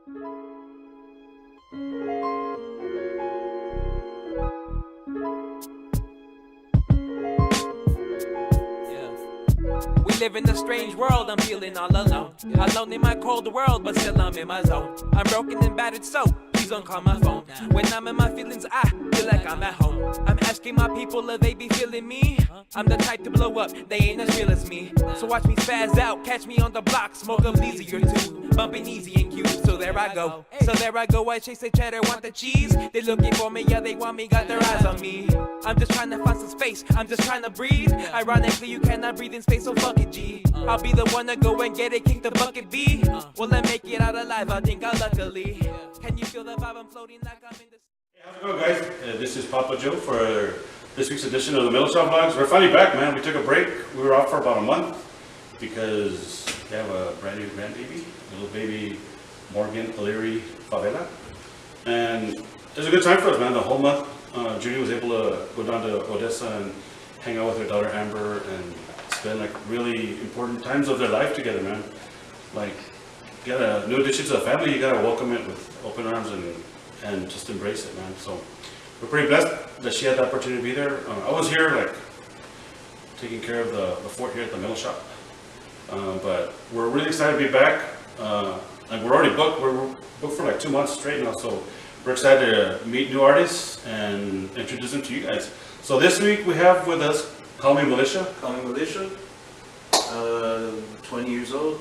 We live in a strange world, I'm feeling all alone. Alone in my cold world, but still I'm in my zone. I'm broken and battered, so please don't call my phone. When I'm in my feelings, I feel like I'm at home. I'm asking my people if they be feeling me. I'm the type to blow up, they ain't as real as me. So watch me spaz out, catch me on the block, smoke a bleezy or two. Bumping easy and cute, so there I go. I chase the cheddar, want the cheese. They looking for me, yeah, they want me, got their eyes on me. I'm just trying to find some space, I'm just trying to breathe. Ironically, you cannot breathe in space, so fuck it, G. I'll be the one to go and get it, kick the bucket, B. Will I make it out alive? I think I luckily. Can you feel the vibe? I'm floating like I'm in the... Hey, how's it going, guys? This is Papa Joe for this week's edition of the Mulisha Vlogs. We're finally back, man. We took a break. We were off for about a month because we have a brand new grandbaby, little baby Morgan O'Leary Favela. And it was a good time for us, man. The whole month, Judy was able to go down to Odessa and hang out with her daughter Amber and spend like really important times of their life together, man. Like, you got a new addition to the family, you gotta welcome it with open arms and just embrace it, man. So we're pretty blessed that she had the opportunity to be there. I was here, like, taking care of the fort here at the mill shop. But we're really excited to be back. Like, we're already booked. We're booked for like 2 months straight now. So we're excited to meet new artists and introduce them to you guys. So this week we have with us CallMeMulisha. CallMeMulisha, 20 years old,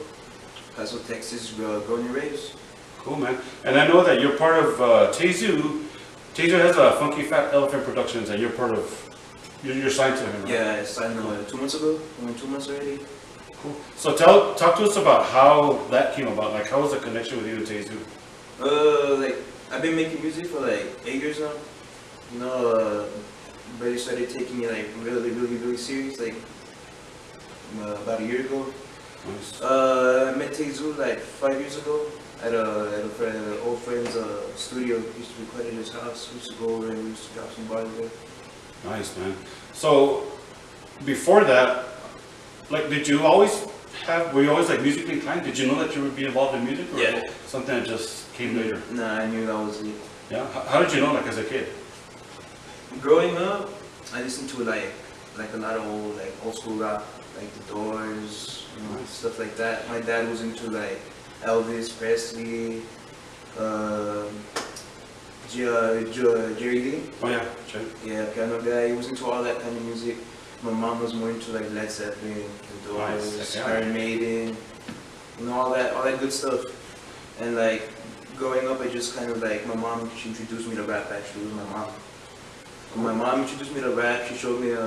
Paso, Texas, born and raised. Cool, man. And I know that you're part of Tezu. Tezu has a Funky Fat Elephant Productions, and you're part of. You're signed to him, right? Yeah, I signed him 2 months ago. Only 2 months already. Cool. So talk to us about how that came about. Like, how was the connection with you and Tezu? Like, I've been making music for like 8 years now. You know, but started taking it like really serious like about a year ago. Nice. I met Tezu like 5 years ago at an old friend's studio. He used to record at his house. We used to go over and we used to drop some bars there. Nice, man. So before that, like, did you always were you always like musically inclined? Did you know that you would be involved in music, or yeah, something that just came later? Nah, I knew that was it. Yeah. How did you know, like, as a kid? Growing up, I listened to like a lot of old school rock, like The Doors, you know, stuff like that. My dad was into like Elvis Presley, Jerry Lee. Oh yeah, sure. Yeah, piano guy. He was into all that kind of music. My mom was more into like Led Zeppelin, The Doors, Nice. Iron Maiden, you know, all that good stuff. And like growing up, I just kind of like, my mom, she introduced me to rap. Actually, it was my mom. When my mom introduced me to rap, she showed me it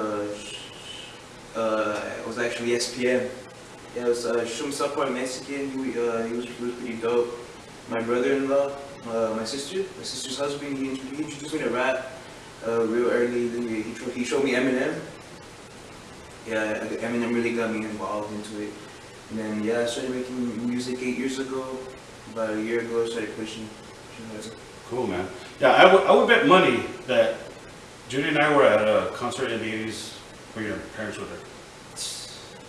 was actually SPM. Yeah, it was she showed me Southport Mexican. He was pretty dope. My brother-in-law, my sister's husband, he introduced me to rap real early. Then he showed me Eminem. Yeah, Eminem really got me involved into it. And then yeah, I started making music 8 years ago. About a year ago, I started pushing. Cool, man. Yeah, I would bet money that Judy and I were at a concert in the 80s where your parents were there.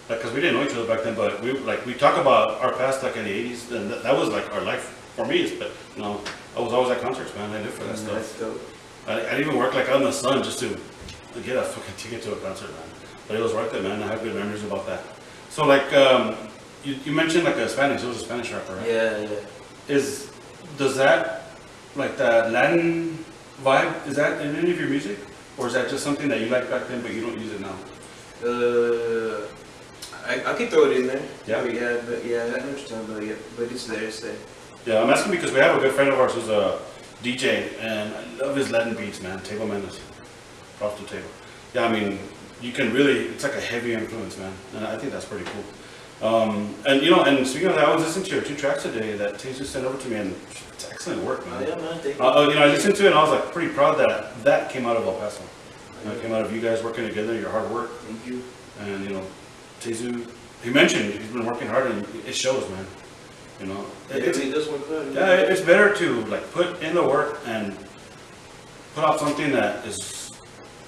Like, because we didn't know each other back then, but we talk about our past like in the 80s, and that was like our life for me. But you know, I was always at concerts, man. I lived for that stuff. That's dope. I even worked like out in the sun just to get a fucking ticket to a concert, man. But it was worth it, man. I have good memories about that. So like, you mentioned like a Spanish. It was a Spanish rapper, right? Yeah. Does that, like, that Latin vibe, is that in any of your music? Or is that just something that you liked back then but you don't use it now? I can throw it in there. Yeah? I know what you're talking about, yeah. But it's there. Yeah, I'm asking because we have a good friend of ours who's a DJ, and I love his Latin beats, man. Table Mendes. Props to Table. Yeah, I mean, you can really, it's like a heavy influence, man. And I think that's pretty cool. And you know, and speaking of that, I was listening to your 2 tracks today that Taser sent over to me, and it's excellent work, man. Oh, yeah, man, thank you. You know, I listened to it and I was like pretty proud that came out of El Paso. It came out of you guys working together, your hard work. Thank you. And you know, Tezu, he mentioned he's been working hard, and it shows, man. You know, it does work hard. Yeah, it's better to like put in the work and put out something that is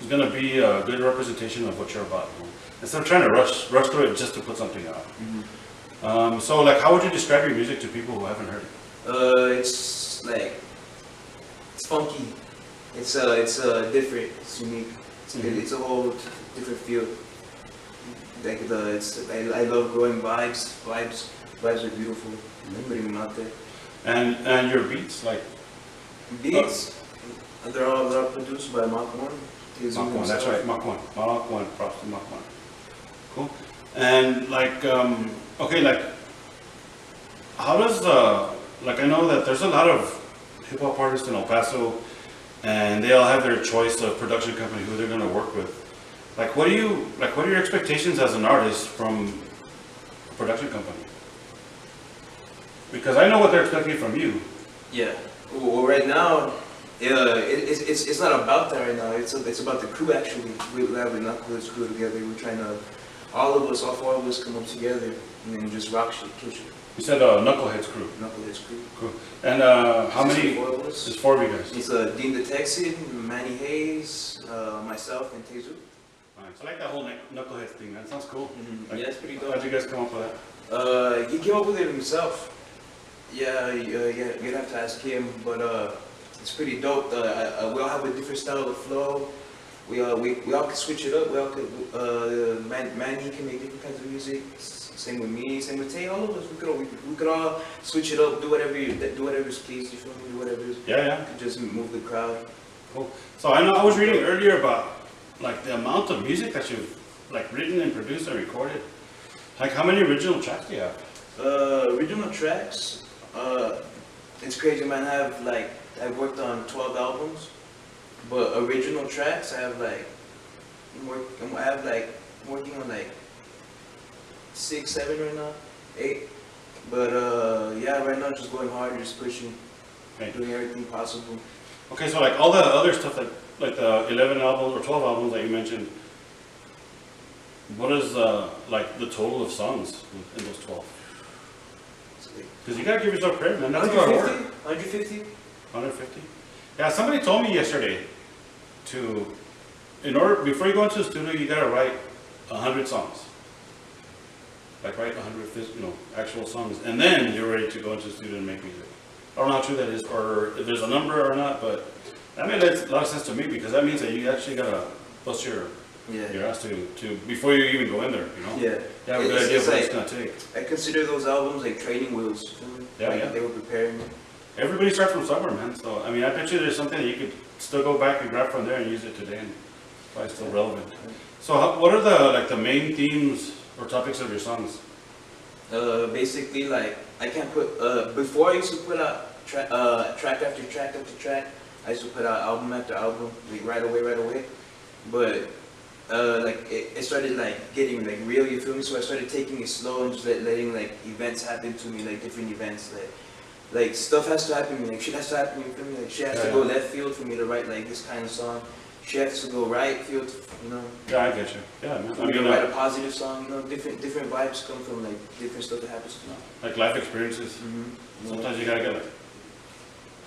going to be a good representation of what you're about. You know? Instead of trying to rush through it just to put something out. Mm-hmm. So like, how would you describe your music to people who haven't heard it? It's like it's funky. It's different. It's unique. It's a whole different feel. Like I love growing vibes. Vibes are beautiful. I'm putting them out there. And your beats, like Beats, they're all produced by Mach 1. Mach 1, that's right, Mach 1. Mach 1, props to Mach 1. Cool. And like, okay, like, how does like I know that there's a lot of hip hop artists in El Paso, and they all have their choice of production company who they're gonna work with. Like, what are your expectations as an artist from a production company? Because I know what they're expecting from you. Yeah. Well, right now, it's not about that right now. It's about the crew actually. We have a Knuckleheads crew together. We're trying to, all four of us come up together and then just rock shit, kill shit. You said Knuckleheads crew. Knuckleheads crew. Cool. And how many? Four of us. There's 4 of you guys. It's Dean the Texan, Manny Hayes, myself, and Tezu. Nice. I like that whole Knuckleheads thing, man. It sounds cool. Like, Yeah, it's pretty dope. How'd you guys come up with that? He came up with it himself. Yeah, you'd have to ask him, but it's pretty dope. We all have a different style of flow. We all can switch it up. We all could. Manny can make different kinds of music. Same with me. Same with Tay. All of us. We could all switch it up. Do whatever's pleased. You feel me? Do whatever's. Yeah. Just move the crowd. Cool. So I know I was reading earlier about like the amount of music that you've like written and produced and recorded. Like how many original tracks do you have? Original tracks. It's crazy, man. I've worked on 12 albums, but original tracks I'm working on like 6, 7 right now, 8. But yeah, right now just going hard, just pushing, doing everything possible. Okay, so like all the other stuff like the 11 albums or 12 albums that you mentioned, what is like the total of songs in those 12? Because you gotta give yourself credit, man. That's 150? 150? 150? Yeah, somebody told me yesterday before you go into the studio, you gotta write 100 songs. Like write 100, actual songs, and then you're ready to go into the studio and make music. I don't know how true that is, or if there's a number or not, but that made a lot of sense to me because that means that you actually gotta bust your ass to before you even go in there, Yeah. You have a good idea of what it's gonna take. I consider those albums like training wheels. Yeah. They were preparing me. Everybody starts from somewhere, man. So I mean, I bet you there's something that you could still go back and grab from there and use it today, and probably still relevant. So what are the main themes or topics of your songs? Basically, like I can't put. Before I used to put out track after track after track. I used to put out album after album, like right away. But like it started like getting like real, you feel me? So I started taking it slow and just letting like events happen to me, like different events, like stuff has to happen to me, like shit has to happen to me, you feel me? Like shit has to go left field for me to write like this kind of song. Shit has to go right field, Yeah, I get you. Yeah, man. I'm gonna write a positive song, different vibes come from like different stuff that happens to me. Like life experiences. Sometimes you gotta get like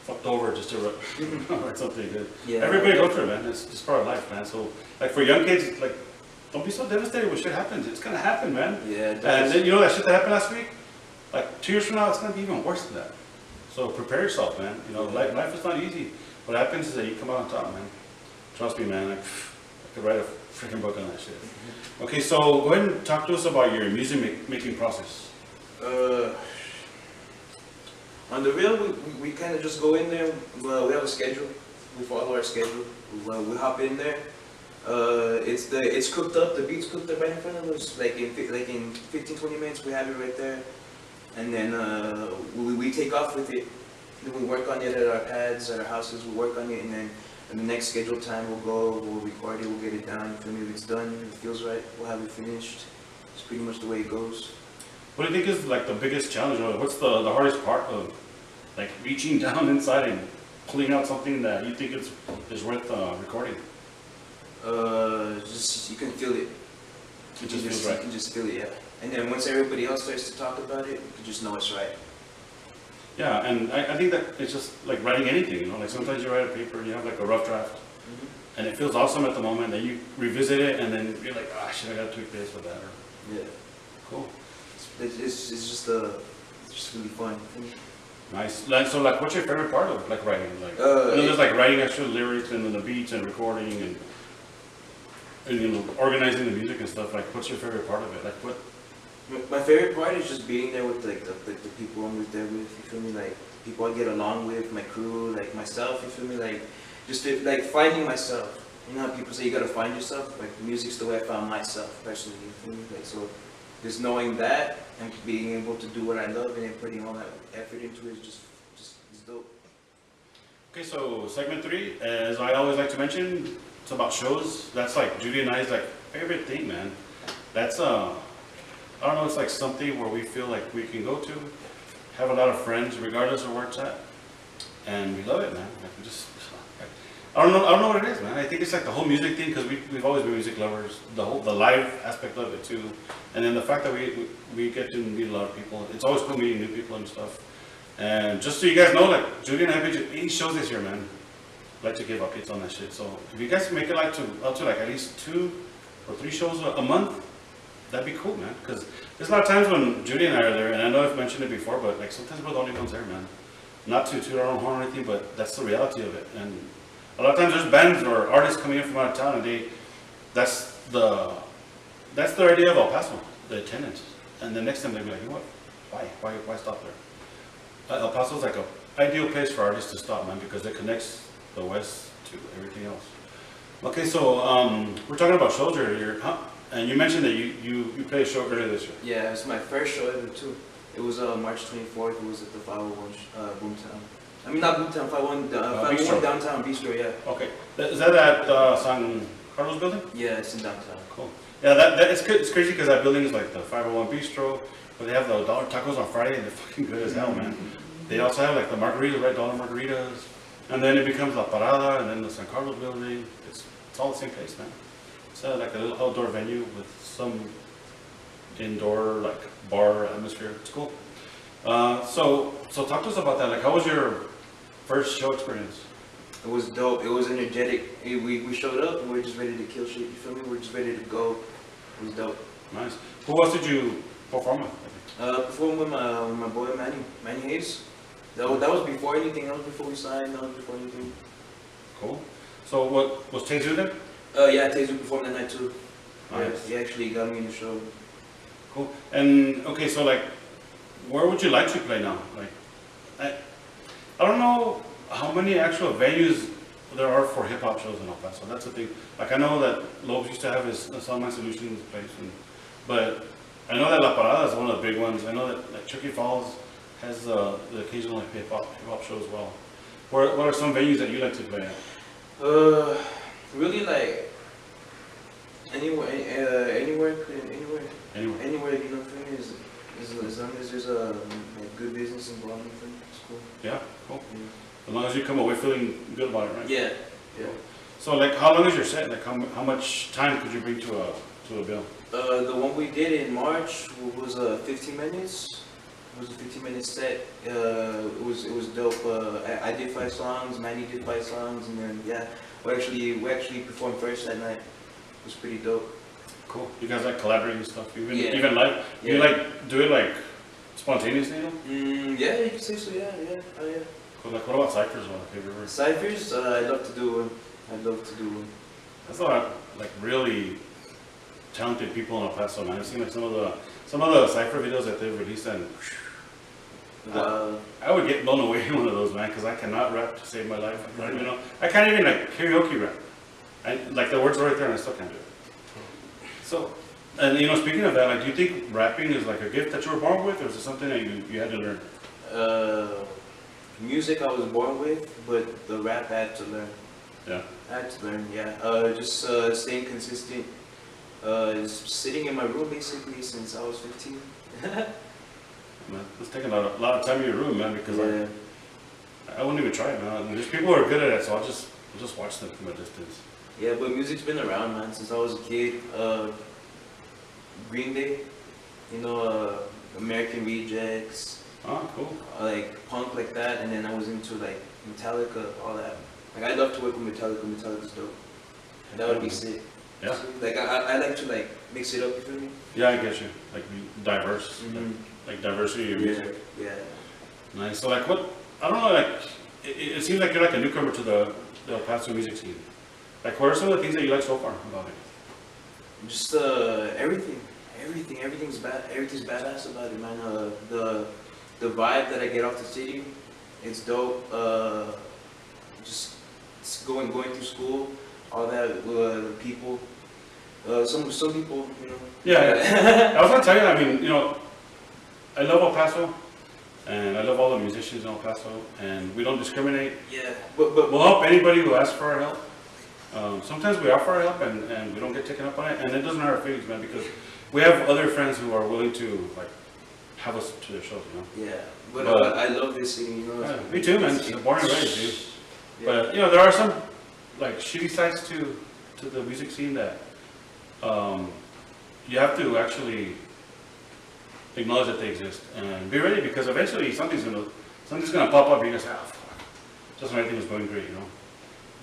fucked over just to write something good. Yeah. Everybody goes through it, man. It's just part of life, man. So like for young kids, like don't be so devastated when shit happens. It's gonna happen, man. Yeah, it does. And then that shit that happened last week, like 2 years from now, it's gonna be even worse than that. So prepare yourself, man. Life is not easy. What happens is that you come out on top, man. Trust me, man. I could write a freaking book on that shit. Okay, so go ahead and talk to us about your music making process. On the real, we kind of just go in there. We have a schedule. We follow our schedule. We hop in there. It's cooked up. The beat's cooked up right in front of us. Like in 15-20 minutes, we have it right there. And then we take off with it. Then we work on it at our pads, at our houses. We work on it, and then in the next scheduled time, we'll record it. We'll get it down. You feel me? If it's done, if it feels right, we'll have it finished. It's pretty much the way it goes. What do you think is like the biggest challenge, or what's the hardest part of like reaching down inside and pulling out something that you think is worth recording? Just you can feel it. It just feels right. You can just feel it, yeah. And then once everybody else starts to talk about it, you just know it's right. Yeah, and I think that it's just like writing anything, like sometimes you write a paper and you have like a rough draft, and it feels awesome at the moment, then you revisit it and then you're like, shit, I gotta tweak this or that. Yeah. Cool. It's just really fun. Nice. Like, so, like, what's your favorite part of like writing? Like, you know, there's like writing actual lyrics and then the beats and recording and you know, organizing the music and stuff. Like, what's your favorite part of it? Like, what? My favorite part is just being there with like the people I'm with there with. You feel me? Like people I get along with, my crew, like myself. You feel me? Like just like finding myself. You know how people say you gotta find yourself? Like music's the way I found myself personally. You feel me? Like so, just knowing that and being able to do what I love and then putting all that effort into it is just is dope. Okay, so segment 3, as I always like to mention, it's about shows. That's like Judy and I's like favorite thing, man. That's I don't know, it's like something where we feel like we can go to, have a lot of friends regardless of where it's at, and we love it, man. Like we just, I don't know what it is, man. I think it's like the whole music thing because we've always been music lovers. The live aspect of it too, and then the fact that we get to meet a lot of people. It's always cool meeting new people and stuff. And just so you guys know, like Judy and I have been to 8 shows this year, man. I'd like to give updates on that shit. So if you guys make it like up to like at least 2 or 3 shows a month, that'd be cool, man. Because there's a lot of times when Judy and I are there, and I know I've mentioned it before, but like sometimes we're the only ones there, man. Not to toot our own horn or anything, but that's the reality of it. And a lot of times there's bands or artists coming in from out of town, and that's their idea of El Paso, the attendance. And the next time they'll be like, you know what? Why stop there? El Paso's like a ideal place for artists to stop, man, because it connects the West to everything else. Okay, so we're talking about shows earlier, huh? And you mentioned that you played a show earlier this year. Yeah, it's my first show ever too. It was March 24th. It was at the 501 Boomtown. I mean not Boomtown, 501 Downtown Bistro. Yeah. Okay, is that at San Carlos building? Yeah, it's in downtown. Cool. Yeah, it's crazy because that building is like the 501 Bistro, where they have the dollar tacos on Friday, and they're fucking good as hell, man. They also have like the margaritas, right? Dollar margaritas, and then it becomes La Parada, and then the San Carlos building. It's all the same place, man. It's like a little outdoor venue with some indoor like bar atmosphere. It's cool. So talk to us about that. Like, how was your first show experience? It was dope. It was energetic. We showed up and we were just ready to kill shit. You feel me? We were just ready to go. It was dope. Nice. Who else did you perform with? Performed with my boy Manny Hayes. That was before anything. That was before we signed. That was before anything. Cool. So what was Tezu there? Yeah, Tezu performed that night too. Nice. Yeah, he actually got me in the show. Cool. And okay, so like, where would you like to play now? Like, I don't know how many actual venues there are for hip hop shows in El Paso. That's the thing. Like, I know that Lopes used to have his Soundman Solutions place, but I know that La Parada is one of the big ones. I know that like Chucky Falls has the occasional hip hop show as well. What are some venues that you like to play at? Really like anywhere, you know, for me is as long as there's like good business involved, for me, it's cool. Yeah, cool. As long as you come away feeling good about it, right? Yeah. So like, how long is your set? Like, how much time could you bring to a bill? The one we did in March was 15 minutes. It was a 15-minute set. It was dope. I did 5 songs. Manny did 5 songs, and then yeah, we actually performed first that night. It was pretty dope. Cool. You guys like collaborating and stuff? Even live? Yeah. You like do it like spontaneously? Yeah, you can say so. Yeah. Oh yeah. Cool. Like, what about ciphers? Ciphers? I'd love to do one. That's a lot of like really talented people in El Paso, man. I've seen like some of the cipher videos that they've released, and I would get blown away in one of those, man, because I cannot rap to save my life. I don't even know. I can't even like karaoke rap. Like the words are right there, and I still can't do it. So, and you know, speaking of that, like, do you think rapping is like a gift that you were born with, or is it something that you had to learn? Music I was born with, but the rap I had to learn. Yeah. I had to learn. Yeah. Just staying consistent. Sitting in my room basically since I was 15. Man, it's taking a lot of time in your room, man, because I wouldn't even try it, man. There's people who are good at it, so I'll just watch them from a distance. Yeah, but music's been around, man, since I was a kid. Green Day, you know, American Rejects. Oh, cool. Like punk like that, and then I was into like Metallica, all that. Like I love to work with Metallica. Metallica's dope. And that would be sick. Yeah. Like I like to like mix it up. You feel me? Yeah, I get you. Like be diverse. Like diversity of music. Yeah. Nice. So like what, I don't know, like, it seems like you're like a newcomer to the El Paso music scene. Like what are some of the things that you like so far about it? Just everything's badass about it, man. The vibe that I get off the city, it's dope. Just going through school, all that, people. Some people, you know. Yeah. I was gonna tell you, I mean, you know, I love El Paso, and I love all the musicians in El Paso, and we don't discriminate. Yeah, We'll help anybody who asks for our help. Sometimes we offer our help and we don't get taken up on it, and it doesn't hurt our feelings, man, because we have other friends who are willing to like have us to their shows, you know. yeah. But I love this city, you know. Yeah, me too, man. It's born and raised, dude. Yeah. But you know, there are some like shitty sides to the music scene that you have to actually acknowledge that they exist and be ready, because eventually something's gonna pop up and you're gonna say, oh, fuck. Just when everything was going great, you know.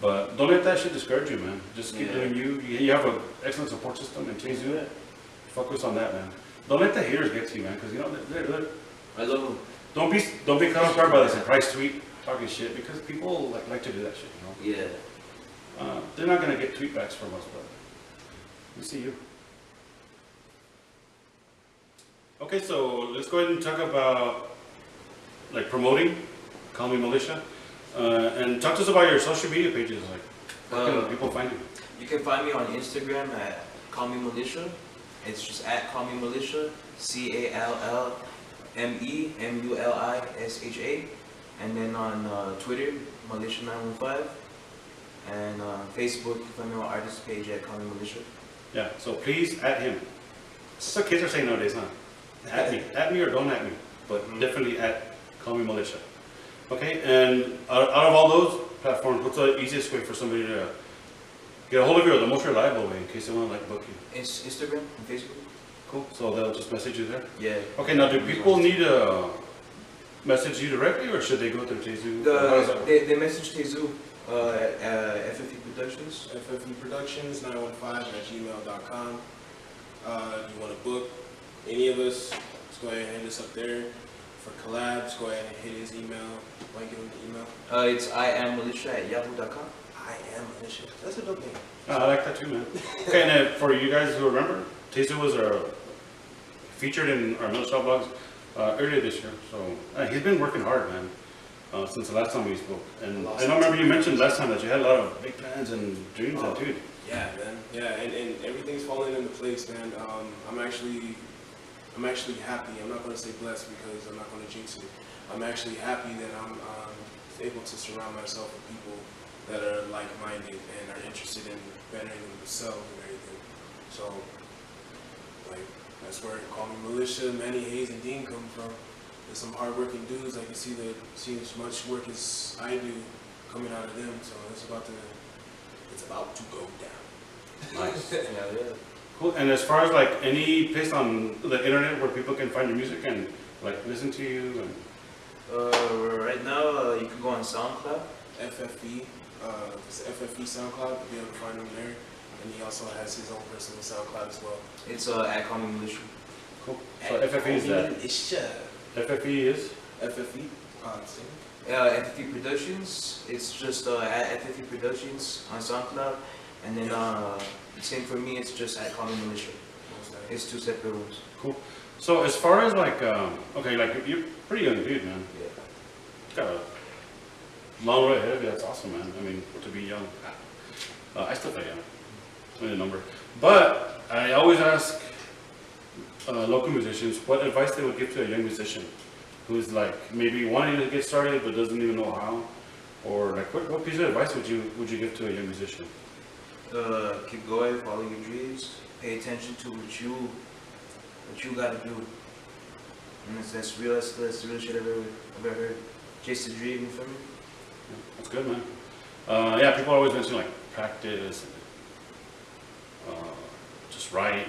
But don't let that shit discourage you, man. Just keep doing you. You have an excellent support system, and please do it. Focus on that, man. Don't let the haters get to you, man, because you know they're I love them. don't be caught off guard by the surprise tweet talking shit, because people like to do that shit, you know. Yeah. They're not gonna get tweetbacks from us, but we see you. Okay, so let's go ahead and talk about like promoting CallMeMulisha, and talk to us about your social media pages. Like, how can people find you? You can find me on Instagram at CallMeMulisha. It's just at CallMeMulisha, CallMeMulisha, and then on Twitter, Militia915, and Facebook, you can find me on artist page at CallMeMulisha. Yeah, so please at him. That's what kids are saying nowadays, huh? At me or don't at me, but definitely at CallMeMulisha. Okay, and out of all those platforms, what's the easiest way for somebody to get a hold of you, or the most reliable way in case they want to like book you? It's Instagram and Facebook. Cool. So they'll just message you there? Yeah. Okay, now do people need to message you directly, or should they go through Tezu? They message Tezu at FFE Productions. FFE Productions 915@gmail.com. You want to book any of us, just go ahead and hit us up there. For collabs, go ahead and hit his email. Why give him the email? It's IamMulisha@yahoo.com. I am Militia. That's a dope name. I like that too, man. Okay, and for you guys who remember, Tezu was featured in our Middle Shop vlogs earlier this year. So he's been working hard, man, since the last time we spoke. And I remember you mentioned last time that you had a lot of big plans and dreams, and dude. Yeah, man. Yeah, and everything's falling into place, man. I'm actually happy. I'm not going to say blessed because I'm not going to jinx it. I'm actually happy that I'm able to surround myself with people that are like-minded and are interested in bettering themselves and everything. So, like, that's where CallMeMulisha, Manny, Hayes, and Dean come from. There's some hard-working dudes. I can see as much work as I do coming out of them. So it's about to go down. Nice. Yeah. Cool. And as far as like any place on the internet where people can find your music and like listen to you, and Right now, you can go on SoundCloud. FFE, it's FFE SoundCloud. You'll be able to find him there. And he also has his own personal SoundCloud as well. It's at CallMeMulisha. cool. So FFE is that? Militia. FFE is? FFE. FFE Productions. It's just at FFE Productions on SoundCloud, and then same for me. It's just at CallMeMulisha. It's two separate ones. Cool. So as far as like, okay, like you're pretty young dude, man. Yeah. Got a long way ahead of you. That's awesome, man. I mean, to be young. I still feel young. It's only a number. But I always ask local musicians what advice they would give to a young musician who's like maybe wanting to get started but doesn't even know how, or like what piece of advice would you give to a young musician? Keep going, follow your dreams, pay attention to what you gotta do. And that's the real shit I've ever heard. Chase the dream, you feel me? Yeah, that's good, man. Yeah, people always mention like practice, just write,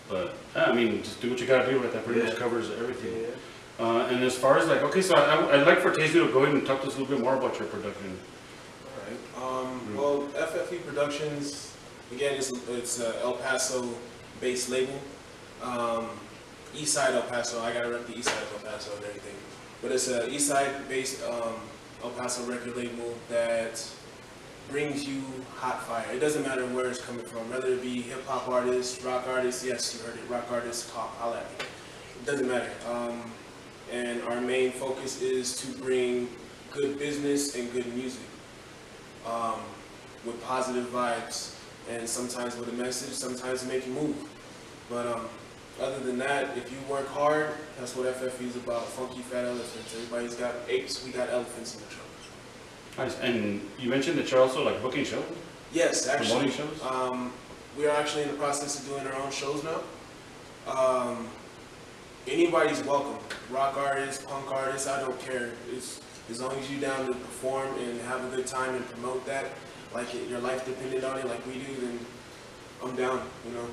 but I mean, just do what you gotta do. Right, that pretty much covers everything. Yeah. And as far as like, okay, so I'd like for Tezu to go ahead and talk to us a little bit more about your production. Alright. Well, FFE Productions, again, it's a El Paso-based label. East Side El Paso. I gotta rep the East Side of El Paso and everything. but it's a East Side based El Paso record label that brings you hot fire. It doesn't matter where it's coming from, whether it be hip hop artists, rock artists. Yes, you heard it, rock artists. Holla at me. It doesn't matter. And our main focus is to bring good business and good music with positive vibes, and sometimes with a message, sometimes to make you move. But other than that, if you work hard, that's what FFE is about. Funky fat elephants. Everybody's got apes, we got elephants in the truck. Nice. And you mentioned that you're also like booking shows? Yes, actually. Promoting shows? We are actually in the process of doing our own shows now. Anybody's welcome. Rock artists, punk artists, I don't care. It's, as long as you're down to perform and have a good time and promote that, like your life depended on it, like we do, then I'm down. You know,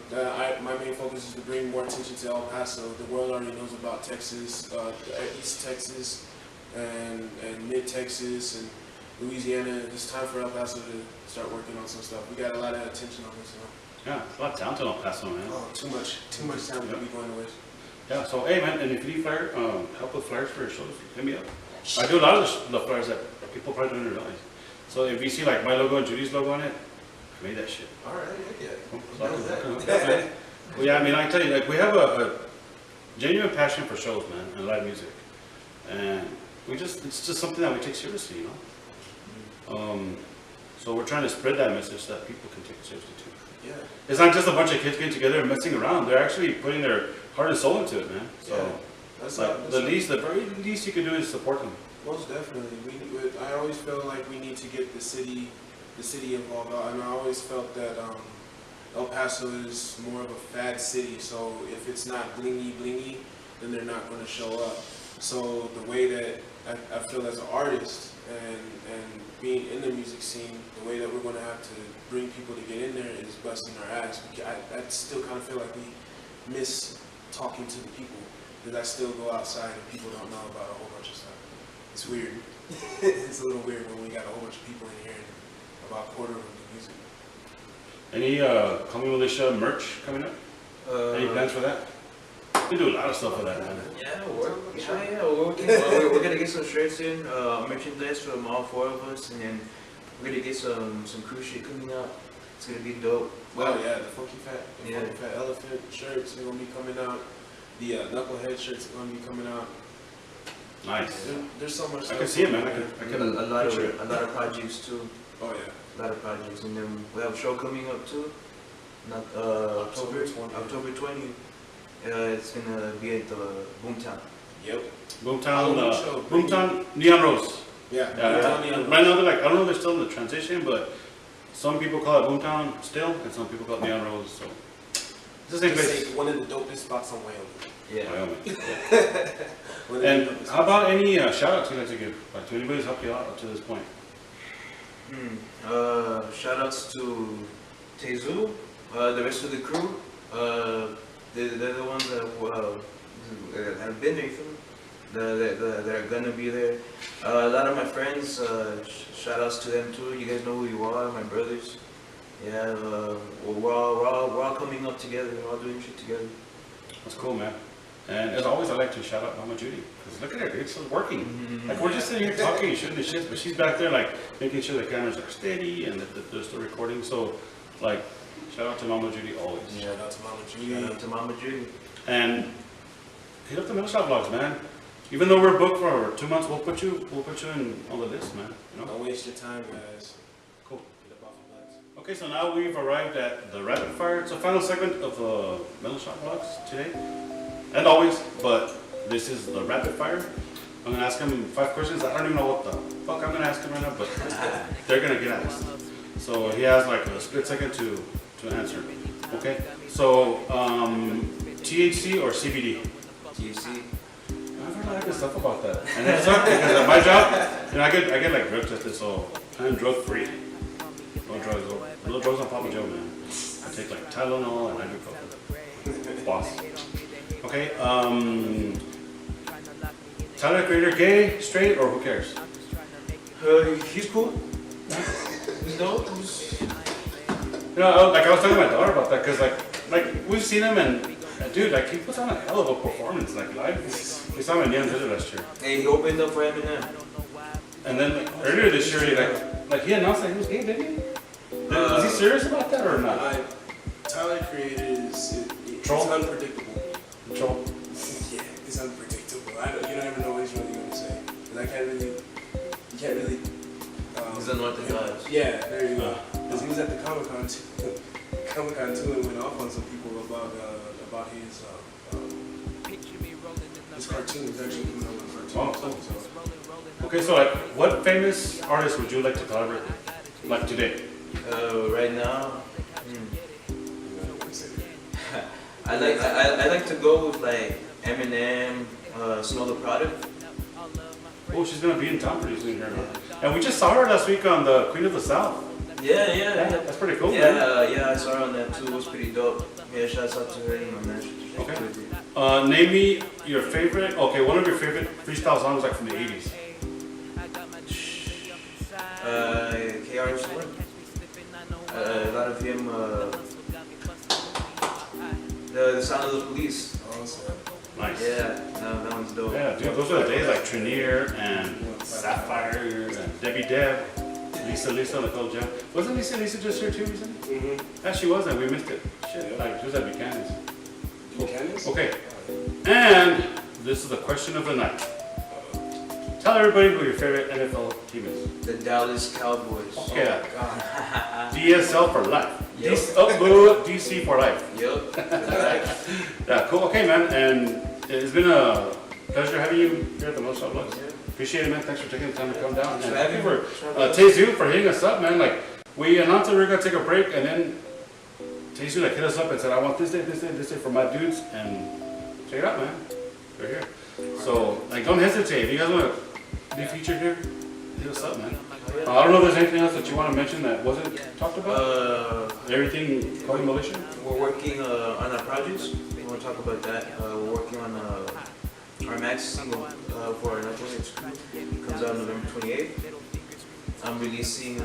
my main focus is to bring more attention to El Paso. The world already knows about Texas, East Texas, and Mid Texas, and Louisiana. It's time for El Paso to start working on some stuff. We got a lot of attention on this, you know. Yeah, it's a lot of talent in El Paso, man. Oh, too much talent to be going to waste. Yeah, so hey man, and if you need help with flyers for your shows, hit me up. I do a lot of the flyers that people probably don't realize. So if you see like my logo and Judy's logo on it, I made that shit. All right, yeah. Well, yeah, I mean, I tell you, like we have a genuine passion for shows, man, and live music, and it's just something that we take seriously, you know. So we're trying to spread that message so that people can take it seriously too. Yeah. It's not just a bunch of kids getting together and messing around. They're actually putting their heart and soul into it, man. So the very least you can do is support them. Most definitely. I always feel like we need to get the city involved. And I always felt that El Paso is more of a fad city. So if it's not blingy, then they're not going to show up. So the way that I feel as an artist and being in the music scene, the way that we're going to have to bring people to get in there is busting our ass. I still kind of feel like we miss talking to the people, because I still go outside and people don't know about a whole bunch of stuff. It's weird. It's a little weird when we got a whole bunch of people in here and about a quarter of the music. Any CallMeMulisha merch coming up? Any plans for that? We do a lot of stuff with that, man. Yeah, we're working. We're gonna get some shirts in, merchandise from all four of us, and then we're gonna get some cruise shit coming out. It's gonna be dope. Well, yeah, the Funky Fat Elephant shirts are gonna be coming out. The Knucklehead shirts are gonna be coming out. Nice. There's so much stuff. I can see it, man. I can a lot of projects too. Oh yeah. A lot of projects, and then we have a show coming up too. Not October 20th. It's gonna be at the Boomtown. Yep. Boomtown, Neon Rose. Yeah. Right now they're like, I don't know if they're still in the transition, but some people call it Boomtown still, and some people call it Neon Rose. So it's the same place. One of the dopest spots on Wyoming. Yeah. Wyoming. And how about any shout outs you'd like to give? Like to anybody who's helped you out up to this point? Shout outs to Tezu, the rest of the crew. They're the ones that have been there, you feel me? That are gonna be there. A lot of my friends, shout outs to them too. You guys know who you are, my brothers. Yeah, we're all coming up together. We're all doing shit together. That's cool, man. And as always, I like to shout out Mama Judy, because look at her, dude, she's working. Like we're just sitting here talking and shooting the shit, but she's back there like making sure the cameras are steady and that they're still recording. So, like, shout out to Mama Judy always. Yeah, shout out to Mama Judy. Shout out to Mama Judy. And hit up the Middle Shop vlogs, man. Even though we're booked for 2 months, we'll put you in on the list, man. You know? Don't waste your time, guys. Cool. Get up off the legs. Okay, so now we've arrived at the rapid fire. It's a final segment of the Middle Shop vlogs today, and always. But this is the rapid fire. I'm gonna ask him 5 questions. I don't even know what the fuck I'm gonna ask him right now, but they're gonna get asked. So he has like a split second to answer. Okay. So THC or CBD? THC. I've heard a lot of good stuff about that, and it sucks because at my job, you know, I get like drug tested, so I'm drug free. No drugs, no drugs on Papa Joe, man. I take like Tylenol and ibuprofen. Boss. Okay. Tyler the Creator, gay, straight, or who cares? He's cool. He's dope. You know, like I was talking to my daughter about that, because like we've seen him and dude, like he puts on a hell of a performance, like live. We saw him in Yams last year. Hey, he opened up for Eminem. And then like, earlier this year, he announced that he was gay, didn't he? Was he serious about that or not? Tyler Creator is Troll? it's unpredictable. Troll. Yeah, it's unpredictable. You don't ever know what he's really going to say. 'Cause you can't really. He's unorthodox. Yeah, there you go. Because he was at the Comic-Con too and went off on some people about his cartoon. He's actually coming out with a cartoon. Oh, cool. So. Okay, so like, what famous artist would you like to collaborate with? Like today? Right now, I like to go with like Eminem, Snow the Product. Oh, she's gonna be in town pretty soon here. And we just saw her last week on the Queen of the South. Yeah. That's pretty cool, Yeah, man. I saw her on that too. It was pretty dope. Yeah, shouts out to her, man. Okay. Name me your favorite. Okay, one of your favorite freestyle songs like from the 80s. KRS-One. A lot of him. The Sound of the Police. Awesome. Nice. Yeah, no, that one's dope. Yeah, dude, those are the days like Trinier and Sapphire and Debbie Deb, Lisa Nicole Jam. Wasn't Lisa just here too recently? Mm-hmm. Yeah, she was, and we missed it. Shit, like she was at Buchanan's. Buchanan's? Okay, and this is the question of the night. Tell everybody who your favorite NFL team is. The Dallas Cowboys. Okay, God. DSL for life. Yep. DC for life. Yep. Yeah, cool. Okay, man, and it's been a pleasure having you here at the Most Shop Vlogs. Appreciate it, man. Thanks for taking the time to come down. And thank you for Tezu for hitting us up, man. Like we announced that we were gonna take a break, and then Tezu like hit us up and said, "I want this day for my dudes," and check it out, man. They're here. So like, don't hesitate. If you guys want to be featured here, hit us up, man. I don't know if there's anything else that you want to mention that wasn't talked about. Everything CallMeMulisha. We're working on our projects. We want to talk about that. We're working on our max single for our next one. It comes out November 28th. I'm releasing a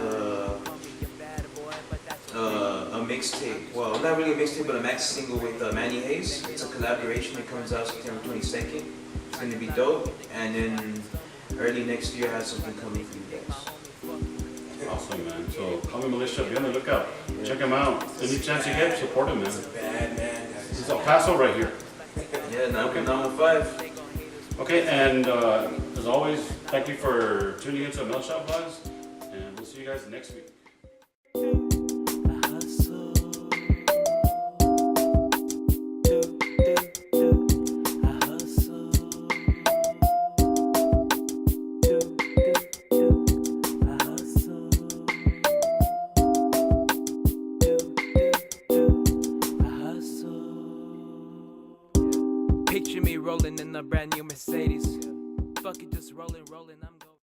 mixtape. Well, not really a mixtape, but a max single with Manny Hayes. It's a collaboration. It comes out September 22nd. It's going to be dope. And then early next year, I have something coming for you guys. Awesome, man. So CallMeMulisha, be on the lookout. Check him out. Any chance you get, support him, man. He's a bad man, guys. This is El Paso right here. Yeah, now Okay. 915. Okay, and as always, thank you for tuning into Mel Shop Vlogs, and we'll see you guys next week. Picture me rolling in a brand new Mercedes. Fuck it, just rolling.